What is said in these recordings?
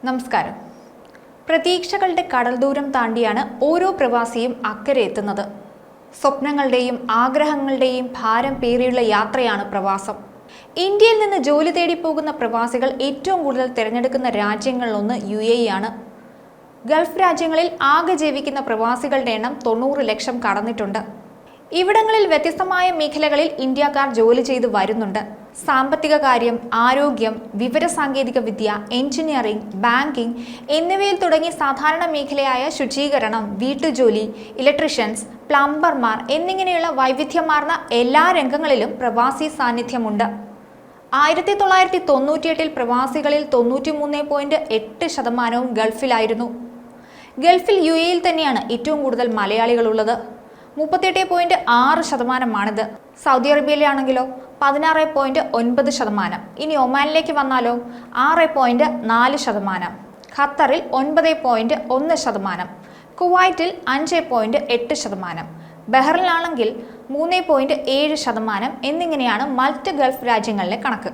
നമസ്കാരം. പ്രതീക്ഷകളുടെ കടൽദൂരം താണ്ടിയാണ് ഓരോ പ്രവാസിയും അക്കരെ എത്തുന്നത്. സ്വപ്നങ്ങളുടെയും ആഗ്രഹങ്ങളുടെയും ഭാരം പേറിയുള്ള യാത്രയാണ് പ്രവാസം. ഇന്ത്യയിൽ നിന്ന് ജോലി തേടി പോകുന്ന പ്രവാസികൾ ഏറ്റവും കൂടുതൽ തിരഞ്ഞെടുക്കുന്ന രാജ്യങ്ങളിലൊന്ന് UAE ആണ്. ഗൾഫ് രാജ്യങ്ങളിൽ ആകെ ജീവിക്കുന്ന പ്രവാസികളുടെ എണ്ണം 90 ലക്ഷം കടന്നിട്ടുണ്ട്. ഇവിടങ്ങളിൽ വ്യത്യസ്തമായ മേഖലകളിൽ ഇന്ത്യക്കാർ ജോലി ചെയ്തു വരുന്നുണ്ട്. സാമ്പത്തിക കാര്യം, ആരോഗ്യം, വിവരസാങ്കേതിക വിദ്യ, എഞ്ചിനീയറിംഗ്, ബാങ്കിംഗ് എന്നിവയിൽ തുടങ്ങി സാധാരണ മേഖലയായ ശുചീകരണം, വീട്ടുജോലി, ഇലക്ട്രീഷ്യൻസ്, പ്ലംബർമാർ എന്നിങ്ങനെയുള്ള വൈവിധ്യമാർന്ന എല്ലാ രംഗങ്ങളിലും പ്രവാസി സാന്നിധ്യമുണ്ട്. 1998 പ്രവാസികളിൽ 93.8% ഗൾഫിലായിരുന്നു. ഗൾഫിൽ UAE തന്നെയാണ് ഏറ്റവും കൂടുതൽ മലയാളികളുള്ളത്. 38.6%. സൗദി അറേബ്യയിലാണെങ്കിലോ 16.9%. ഇനി ഒമാനിലേക്ക് വന്നാലോ 6.4%. ഖത്തറിൽ 9.1%. കുവൈറ്റിൽ 5.8%. ബഹ്റിനിലാണെങ്കിൽ 3.7% എന്നിങ്ങനെയാണ് മറ്റ് ഗൾഫ് രാജ്യങ്ങളിലെ കണക്ക്.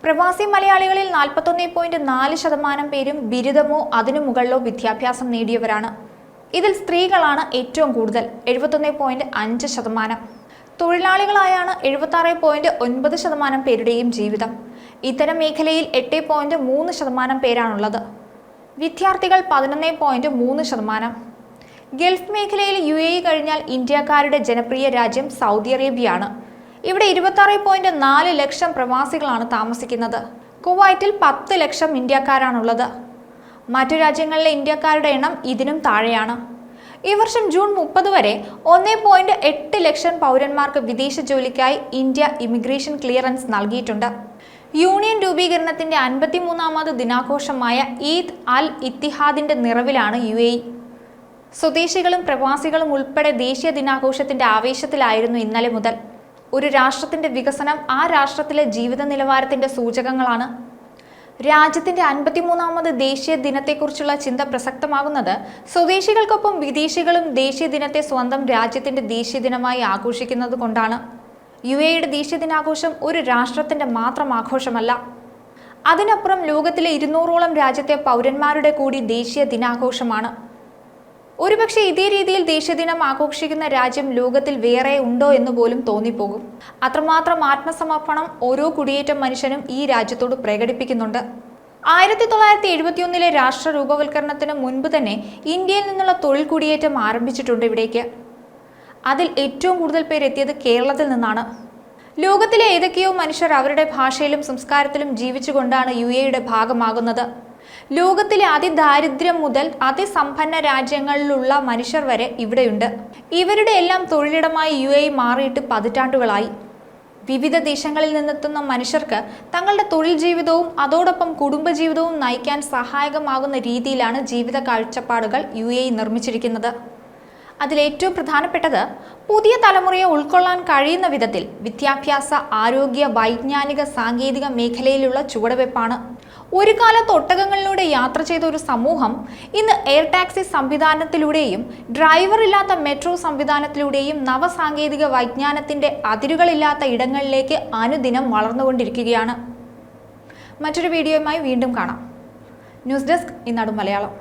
പ്രവാസി മലയാളികളിൽ 41.4% പേരും ബിരുദമോ അതിനു മുകളിലോ വിദ്യാഭ്യാസം നേടിയവരാണ്. ഇതിൽ സ്ത്രീകളാണ് ഏറ്റവും കൂടുതൽ, 71.5%. തൊഴിലാളികളായാണ് 76.9% പേരുടെയും ജീവിതം. ഇത്തരം മേഖലയിൽ 8.3% പേരാണുള്ളത്. വിദ്യാർത്ഥികൾ 11.3%. ഗൾഫ് മേഖലയിൽ UAE കഴിഞ്ഞാൽ ഇന്ത്യക്കാരുടെ ജനപ്രിയ രാജ്യം സൗദി അറേബ്യയാണ്. ഇവിടെ 26.4 ലക്ഷം പ്രവാസികളാണ് താമസിക്കുന്നത്. കുവൈറ്റിൽ 10 ലക്ഷം ഇന്ത്യക്കാരാണുള്ളത്. മറ്റു രാജ്യങ്ങളിലെ ഇന്ത്യക്കാരുടെ എണ്ണം ഇതിനും താഴെയാണ്. ഈ വർഷം ജൂൺ 30 വരെ 1.8 ലക്ഷം പൗരന്മാർക്ക് വിദേശ ജോലിക്കായി ഇന്ത്യ ഇമിഗ്രേഷൻ ക്ലിയറൻസ് നൽകിയിട്ടുണ്ട്. യൂണിയൻ രൂപീകരണത്തിന്റെ 53ാമത് ദിനാഘോഷമായ ഈദ് അൽ ഇത്തിഹാദിന്റെ നിറവിലാണ് UAE. സ്വദേശികളും പ്രവാസികളും ഉൾപ്പെടെ ദേശീയ ദിനാഘോഷത്തിന്റെ ആവേശത്തിലായിരുന്നു ഇന്നലെ മുതൽ. ഒരു രാഷ്ട്രത്തിന്റെ വികസനം ആ രാഷ്ട്രത്തിലെ ജീവിത നിലവാരത്തിന്റെ സൂചകങ്ങളാണ്. രാജ്യത്തിന്റെ 53ാമത് ദേശീയ ദിനത്തെക്കുറിച്ചുള്ള ചിന്ത പ്രസക്തമാകുന്നത് സ്വദേശികൾക്കൊപ്പം വിദേശികളും ദേശീയ ദിനത്തെ സ്വന്തം രാജ്യത്തിന്റെ ദേശീയ ദിനമായി ആഘോഷിക്കുന്നത് കൊണ്ടാണ്. UAEയുടെ ദേശീയ ദിനാഘോഷം ഒരു രാഷ്ട്രത്തിന്റെ മാത്രം ആഘോഷമല്ല. അതിനപ്പുറം ലോകത്തിലെ 200ഓളം രാജ്യത്തെ പൗരന്മാരുടെ കൂടി ദേശീയ ദിനാഘോഷമാണ്. ഒരുപക്ഷെ ഇതേ രീതിയിൽ ദേശീയ ദിനം ആഘോഷിക്കുന്ന രാജ്യം ലോകത്തിൽ വേറെ ഉണ്ടോ എന്ന് പോലും തോന്നിപ്പോകും. അത്രമാത്രം ആത്മസമർപ്പണം ഓരോ കുടിയേറ്റ മനുഷ്യനും ഈ രാജ്യത്തോട് പ്രകടിപ്പിക്കുന്നുണ്ട്. 1971 രാഷ്ട്ര രൂപവൽക്കരണത്തിന് മുൻപ് തന്നെ ഇന്ത്യയിൽ നിന്നുള്ള തൊഴിൽ കുടിയേറ്റം ആരംഭിച്ചിട്ടുണ്ട് ഇവിടേക്ക്. അതിൽ ഏറ്റവും കൂടുതൽ പേരെത്തിയത് കേരളത്തിൽ നിന്നാണ്. ലോകത്തിലെ ഏതൊക്കെയോ മനുഷ്യർ അവരുടെ ഭാഷയിലും സംസ്കാരത്തിലും ജീവിച്ചുകൊണ്ടാണ് UAEയുടെ ഭാഗമാകുന്നത്. ലോകത്തിലെ അതിദാരിദ്ര്യം മുതൽ അതിസമ്പന്ന രാജ്യങ്ങളിലുള്ള മനുഷ്യർ വരെ ഇവിടെയുണ്ട്. ഇവരുടെ എല്ലാം തൊഴിലിടമായി UAE മാറിയിട്ട് പതിറ്റാണ്ടുകളായി. വിവിധ ദേശങ്ങളിൽ നിന്നെത്തുന്ന മനുഷ്യർക്ക് തങ്ങളുടെ തൊഴിൽ ജീവിതവും അതോടൊപ്പം കുടുംബജീവിതവും നയിക്കാൻ സഹായകമാകുന്ന രീതിയിലാണ് ജീവിത കാഴ്ചപ്പാടുകൾ UAE നിർമ്മിച്ചിരിക്കുന്നത്. അതിലേറ്റവും പ്രധാനപ്പെട്ടത് പുതിയ തലമുറയെ ഉൾക്കൊള്ളാൻ കഴിയുന്ന വിധത്തിൽ വിദ്യാഭ്യാസ, ആരോഗ്യ, വൈജ്ഞാനിക, സാങ്കേതിക മേഖലയിലുള്ള ചുവടുവെപ്പാണ്. ഒരു കാലത്ത് ഒട്ടകങ്ങളിലൂടെ യാത്ര ചെയ്ത ഒരു സമൂഹം ഇന്ന് എയർ ടാക്സി സംവിധാനത്തിലൂടെയും ഡ്രൈവർ ഇല്ലാത്ത മെട്രോ സംവിധാനത്തിലൂടെയും നവസാങ്കേതിക വൈജ്ഞാനത്തിന്റെ അതിരുകളില്ലാത്ത ഇടങ്ങളിലേക്ക് അനുദിനം വളർന്നുകൊണ്ടിരിക്കുകയാണ്. മറ്റൊരു വീഡിയോയുമായി വീണ്ടും കാണാം. ന്യൂസ് ഡെസ്ക് ഇന്നാടും മലയാളം.